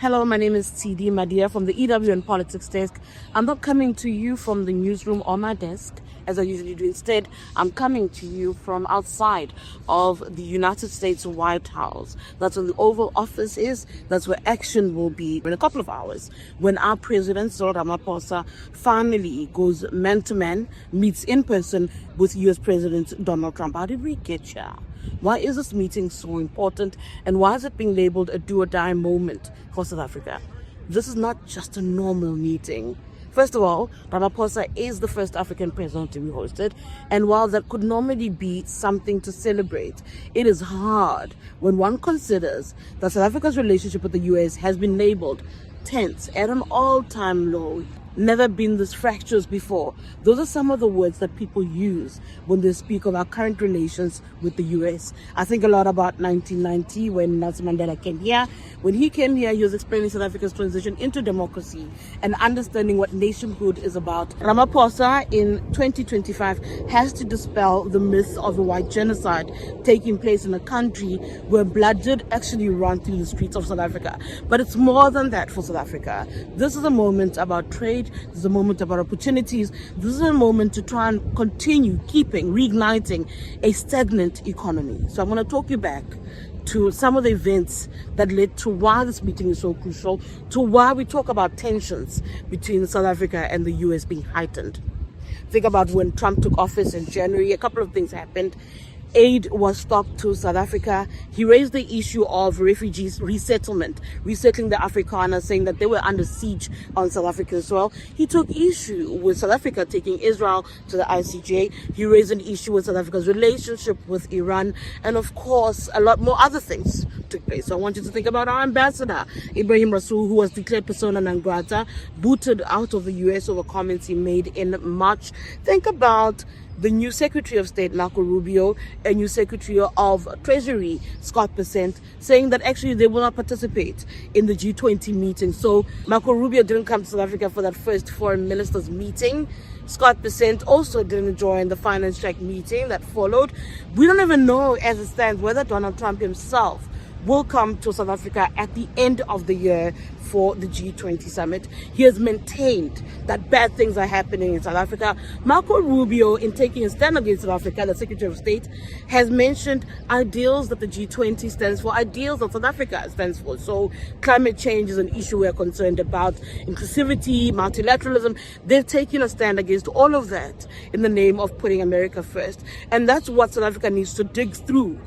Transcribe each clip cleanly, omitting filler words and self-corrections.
Hello, my name is Tshidi, Madia from the EW and Politics Desk. I'm not coming to you from the newsroom or my desk, as I usually do. Instead, I'm coming to you from outside of the United States White House. That's where the Oval Office is. That's where action will be in a couple of hours, when our president, Ramaphosa, finally goes man-to-man, meets in person with US President Donald Trump. How did we get here? Why is this meeting so important, and why is it being labeled a do-or-die moment for South Africa? This is not just a normal meeting. First of all, Ramaphosa is the first African president to be hosted, and while that could normally be something to celebrate, it is hard when one considers that South Africa's relationship with the US has been labeled tense at an all-time low. Never been this fractious before. Those are some of the words that people use when they speak of our current relations with the US. I think a lot about 1990 when Nelson Mandela came here. When he came here, he was explaining South Africa's transition into democracy and understanding what nationhood is about. Ramaphosa in 2025 has to dispel the myth of a white genocide taking place in a country where blood did actually run through the streets of South Africa. But it's more than that for South Africa. This is a moment about trade. This is a moment about opportunities. This is a moment to try and continue reigniting a stagnant economy. So I'm going to talk you back to some of the events that led to why this meeting is so crucial, to why we talk about tensions between South Africa and the US being heightened. Think about when Trump took office in January, a couple of things happened. Aid was stopped to South Africa. He raised the issue of refugees resettling the Afrikaners, saying that they were under siege on South African soil. He took issue with South Africa taking Israel to the ICJ. He raised an issue with South Africa's relationship with Iran. And of course, a lot more other things took place. So I want you to think about our ambassador, Ibrahim Rasool, who was declared persona non grata, booted out of the US over comments he made in March. Think about the new Secretary of State, Marco Rubio, and new Secretary of Treasury, Scott Bessent, saying that actually they will not participate in the G20 meeting. So Marco Rubio didn't come to South Africa for that first foreign ministers meeting. Scott Bessent also didn't join the finance track meeting that followed. We don't even know as it stands whether Donald Trump himself will come to South Africa at the end of the year for the G20 summit. He has maintained that bad things are happening in South Africa. Marco Rubio, in taking a stand against South Africa, the Secretary of State, has mentioned ideals that the G20 stands for, ideals that South Africa stands for. So climate change is an issue we're concerned about, inclusivity, multilateralism. They're taking a stand against all of that in the name of putting America first. And that's what South Africa needs to dig through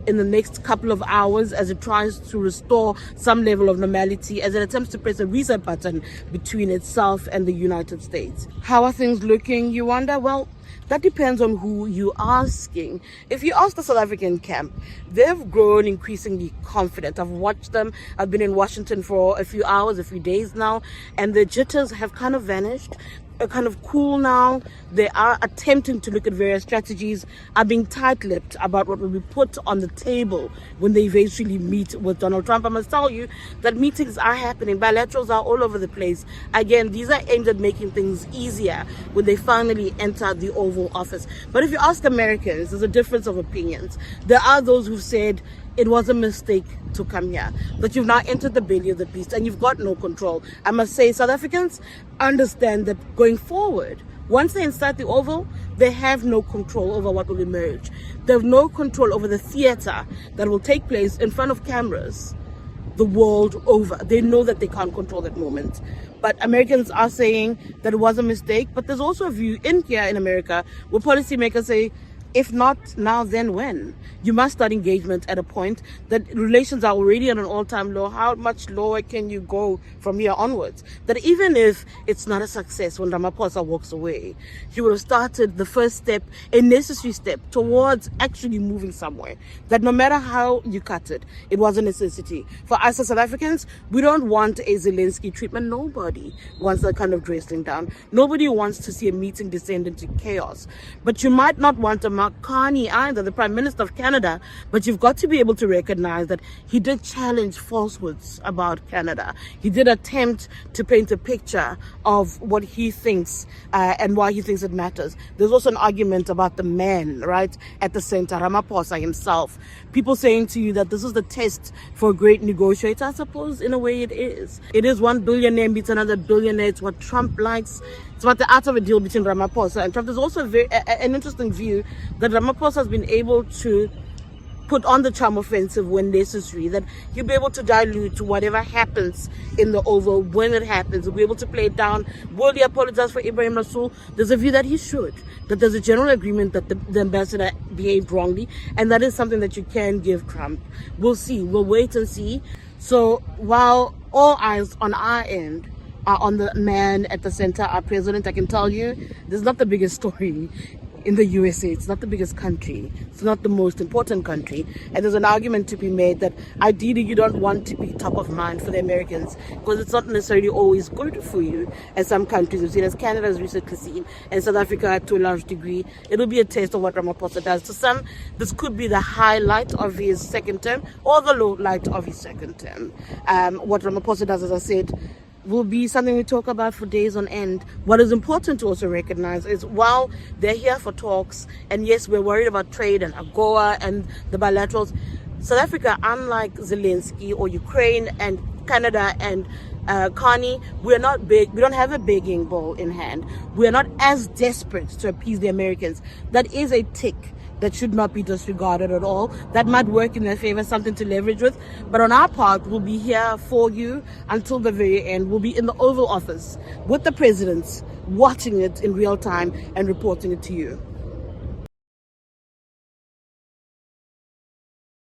in the next couple of hours as it tries to restore some level of normality, as it attempts to press a reset button between itself and the United States. How are things looking, you wonder? Well, that depends on who you're asking. If you ask the South African camp, they've grown increasingly confident. I've watched them. I've been in Washington for a few hours, a few days now, and the jitters have kind of vanished. Are kind of cool now. They are attempting to look at various strategies, are being tight-lipped about what will be put on the table when they eventually meet with Donald Trump. I must tell you that meetings are happening. Bilaterals are all over the place. Again, these are aimed at making things easier when they finally enter the Oval Office. But if you ask Americans, there's a difference of opinions. There are those who've said it was a mistake to come here, that you've now entered the belly of the beast and you've got no control. I must say, South Africans understand that going forward, once they inside the Oval, they have no control over what will emerge. They have no control over the theater that will take place in front of cameras the world over. They know that they can't control that moment. But Americans are saying that it was a mistake. But there's also a view in here in America where policymakers say, if not now, then when? You must start engagement at a point that relations are already at an all-time low. How much lower can you go from here onwards? That even if it's not a success when Ramaphosa walks away, he would have started the first step, a necessary step towards actually moving somewhere. That no matter how you cut it, it was a necessity. For us as South Africans, we don't want a Zelensky treatment. Nobody wants that kind of dressing down. Nobody wants to see a meeting descend into chaos. But you might not want a Mark Carney either, the Prime Minister of Canada, but you've got to be able to recognize that he did challenge falsehoods about Canada. He did attempt to paint a picture of what he thinks and why he thinks it matters. There's also an argument about the man, right, at the center, Ramaphosa himself. People saying to you that this is the test for a great negotiator. I suppose in a way it is. It is one billionaire meets another billionaire. It's what Trump likes. It's about the art of a deal between Ramaphosa and Trump. There's also an interesting view that Ramaphosa has been able to put on the charm offensive when necessary, that he'll be able to dilute whatever happens in the Oval when it happens. He'll be able to play it down. Will he apologize for Ibrahim Rasool? There's a view that he should, that there's a general agreement that the ambassador behaved wrongly, and that is something that you can give Trump. We'll see. We'll wait and see. So while all eyes on our end are on the man at the center, our president, I can tell you, this is not the biggest story in the USA. It's not the biggest country. It's not the most important country. And there's an argument to be made that ideally you don't want to be top of mind for the Americans, because it's not necessarily always good for you, as some countries have seen, as Canada has recently seen, and South Africa to a large degree. It'll be a taste of what Ramaphosa does. To some, this could be the highlight of his second term or the low light of his second term. What Ramaphosa does, as I said, will be something we talk about for days on end. What is important to also recognize is while they're here for talks, and yes, we're worried about trade and AGOA and the bilaterals, South Africa, unlike Zelensky or Ukraine and Canada and Carney, we're not big. We don't have a begging bowl in hand. We're not as desperate to appease the Americans. That is a tick that should not be disregarded at all. That might work in their favor, something to leverage with. But on our part, we'll be here for you until the very end. We'll be in the Oval Office with the presidents, watching it in real time and reporting it to you.